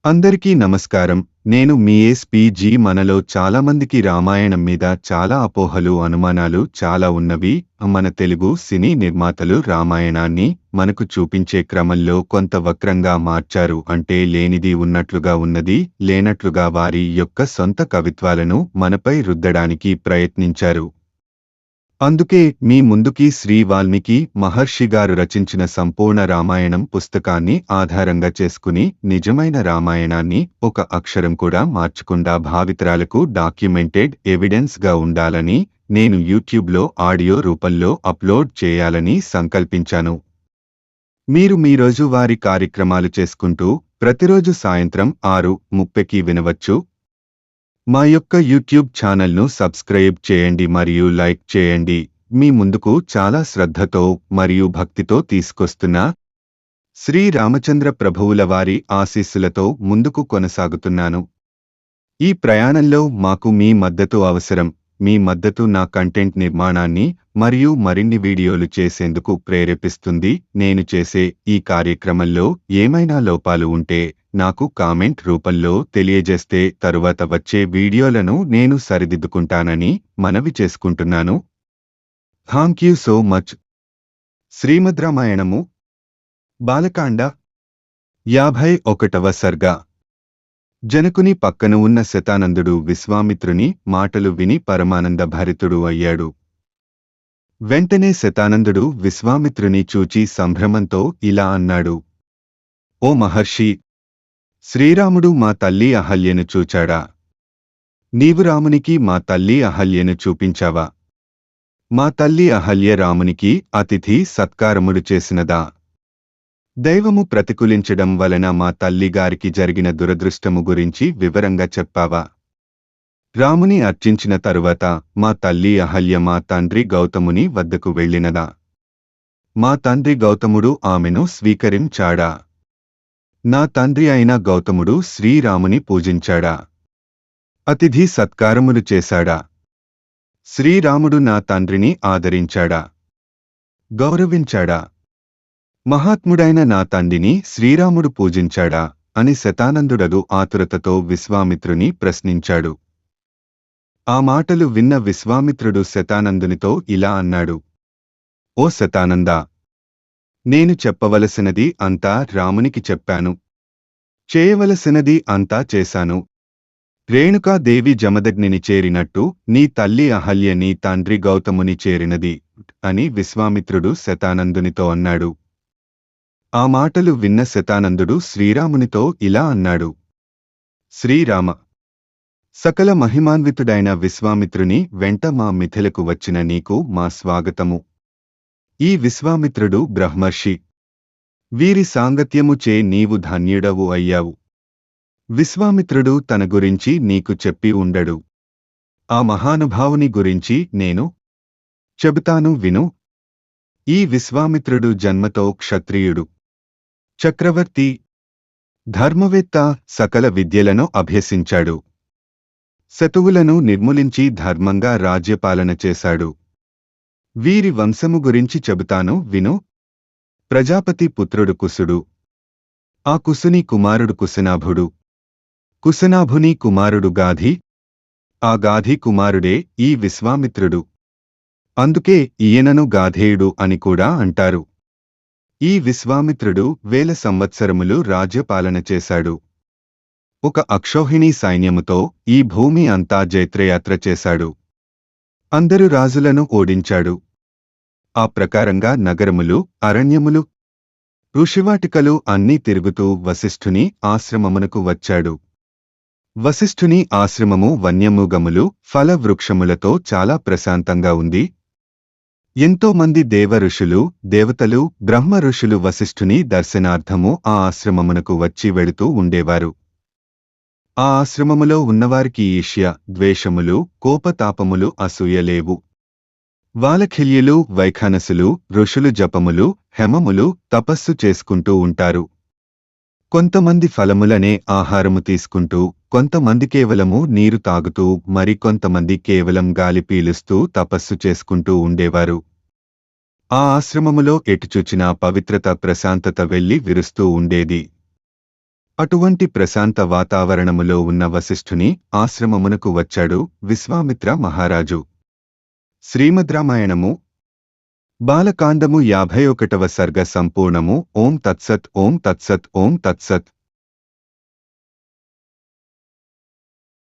అందరికీ నమస్కారం. నేను మీ ఎస్‌పీజీ. మనలో చాలామందికి రామాయణం మీద చాలా అపోహలు, అనుమానాలు చాలా ఉన్నవి. మన తెలుగు సినీ నిర్మాతలు రామాయణాన్ని మనకు చూపించే క్రమంలో కొంత వక్రంగా మార్చారు. అంటే లేనిది ఉన్నట్లుగా, ఉన్నది లేనట్లుగా వారి యొక్క సొంత కవిత్వాలను మనపై రుద్దడానికి ప్రయత్నించారు. అందుకే మీ ముందుకి శ్రీ వాల్మీకి మహర్షి గారు రచించిన సంపూర్ణ రామాయణం పుస్తకాన్ని ఆధారంగా చేసుకుని నిజమైన రామాయణాన్ని ఒక అక్షరం కూడా మార్చకుండా భావితరాలకు డాక్యుమెంటెడ్ ఎవిడెన్స్ గా ఉండాలని నేను యూట్యూబ్లో ఆడియో రూపంలో అప్లోడ్ చేయాలని సంకల్పించాను. మీరు మీ రోజువారీ కార్యక్రమాలు చేసుకుంటూ ప్రతిరోజు సాయంత్రం 6:30కి వినవచ్చు. మా యొక్క యూట్యూబ్ ఛానల్ను సబ్స్క్రైబ్ చేయండి మరియు లైక్ చేయండి. మీ ముందుకు చాలా శ్రద్ధతో మరియు భక్తితో తీసుకొస్తున్న శ్రీ రామచంద్ర ప్రభువుల వారి ఆశీస్సులతో ముందుకు కొనసాగుతున్నాను. ఈ ప్రయాణంలో మాకు మీ మద్దతు అవసరం. మీ మద్దతు నా కంటెంట్ నిర్మాణాన్ని మరియు మరిన్ని వీడియోలు చేసేందుకు ప్రేరేపిస్తుంది. నేను చేసే ఈ కార్యక్రమంలో ఏమైనా లోపాలు ఉంటే నాకు కామెంట్ రూపంలో తెలియజేస్తే తరువాత వచ్చే వీడియోలను నేను సరిదిద్దుకుంటానని మనవి చేసుకుంటున్నాను. Thank you so much. Srimad రామాయణము బాలకాండ 51వ సర్గ. జనకుని పక్కన ఉన్న శతానందుడు విశ్వామిత్రుని మాటలు విని పరమానంద భరితుడు అయ్యాడు. వెంటనే శతానందుడు విశ్వామిత్రుని చూచి సంభ్రమంతో ఇలా అన్నాడు: ఓ మహర్షి, శ్రీరాముడు మా తల్లి అహల్యను చూచాడా? నీవు రామునికి మా తల్లి అహల్యను చూపించావా? మా తల్లి అహల్య రామునికి అతిథి సత్కారముడు చేసినదా? దైవము ప్రతికూలించడం వలన మా తల్లిగారికి జరిగిన దురదృష్టము గురించి వివరంగా చెప్పావా? రాముని అర్చించిన తరువాత మా తల్లి అహల్య మా తండ్రి గౌతముని వద్దకు వెళ్ళినదా? మా తండ్రి గౌతముడు ఆమెను స్వీకరించాడా? నా తండ్రి అయిన గౌతముడు శ్రీరాముని పూజించాడా? అతిథి సత్కారములు చేశాడా? శ్రీరాముడు నా తండ్రిని ఆదరించాడా? గౌరవించాడా? మహాత్ముడైన నా తండ్రిని శ్రీరాముడు పూజించాడా అని శతానందుడగు ఆతురతతో విశ్వామిత్రుని ప్రశ్నించాడు. ఆ మాటలు విన్న విశ్వామిత్రుడు శతానందునితో ఇలా అన్నాడు: ఓ శతానందా, నేను చెప్పవలసినది అంతా రామునికి చెప్పాను. చేయవలసినది అంతా చేశాను. రేణుకాదేవి జమదగ్నిని చేరినట్టు నీ తల్లి అహల్య నీ తండ్రి గౌతముని చేరినది అని విశ్వామిత్రుడు శతానందునితో అన్నాడు. ఆ మాటలు విన్న శతానందుడు శ్రీరామునితో ఇలా అన్నాడు: శ్రీరామ, సకల మహిమాన్వితుడైన విశ్వామిత్రుని వెంట మా మిథిలకు వచ్చిన నీకు మా స్వాగతము. ఈ విశ్వామిత్రుడు బ్రహ్మర్షి. వీరి సాంగత్యము చే నీవు ధన్యుడవు అయ్యావు. విశ్వామిత్రుడు తన గురించి నీకు చెప్పి ఉండడు. ఆ మహానుభావుని గురించి నేను చెబుతాను విను. ఈ విశ్వామిత్రుడు జన్మతో క్షత్రియుడు, చక్రవర్తి, ధర్మవేత్త, సకల విద్యలను అభ్యసించాడు. శతువులను నిర్మూలించి ధర్మంగా రాజ్యపాలన చేశాడు. వీరి వంశము గురించి చెబుతాను విను. ప్రజాపతి పుత్రుడు కుసుడు. ఆ కుసుని కుమారుడు కుశనాభుడు. కుశనాభుని కుమారుడు గాధి. ఆ గాధి కుమారుడే ఈ విశ్వామిత్రుడు. అందుకే ఈయనను గాధేయుడు అని కూడా అంటారు. ఈ విశ్వామిత్రుడు 1000 సంవత్సరములు రాజ్యపాలన చేశాడు. ఒక అక్షౌహిణీ సైన్యముతో ఈ భూమి అంతా జైత్రయాత్ర చేశాడు. అందరు రాజులను ఓడించాడు. ఆ ప్రకారంగా నగరములు, అరణ్యములు, ఋషివాటికలు అన్నీ తిరుగుతూ వశిష్ఠుని ఆశ్రమమునకు వచ్చాడు. వశిష్ఠుని ఆశ్రమము వన్యమృగములు, ఫల వృక్షములతో చాలా ప్రశాంతంగా ఉంది. ఎంతో మంది దేవ ఋషులు, దేవతలు, బ్రహ్మ ఋషులు వశిష్ఠుని దర్శనార్థము ఆ ఆశ్రమమునకు వచ్చి వెడుతూ ఉండేవారు. ఆ ఆశ్రమములో ఉన్నవారికి ఈర్ష్య, ద్వేషములు, కోపతాపములు, అసూయ లేవు. వాలఖిల్యులు, వైఖానసులు, ఋషులు జపములు, హెమములు, తపస్సు చేసుకుంటూ ఉంటారు. కొంతమంది ఫలములనే ఆహారము తీసుకుంటూ, కొంతమంది కేవలము నీరు తాగుతూ, మరికొంతమంది కేవలం గాలి పీలుస్తూ తపస్సు చేసుకుంటూ ఉండేవారు. ఆ ఆశ్రమములో ఎటుచూచినా పవిత్రత, ప్రశాంతత వెళ్లి విరుస్తూ ఉండేది. అటువంటి ప్రశాంత వాతావరణములో ఉన్న వశిష్ఠుని ఆశ్రమమునకు వచ్చాడు విశ్వామిత్ర మహారాజు. శ్రీమద్ రామాయణము బాలకాండము 51వ సర్గ సంపూర్ణము. ఓం తత్సత్ ఓం తత్సత్ ఓం తత్సత్.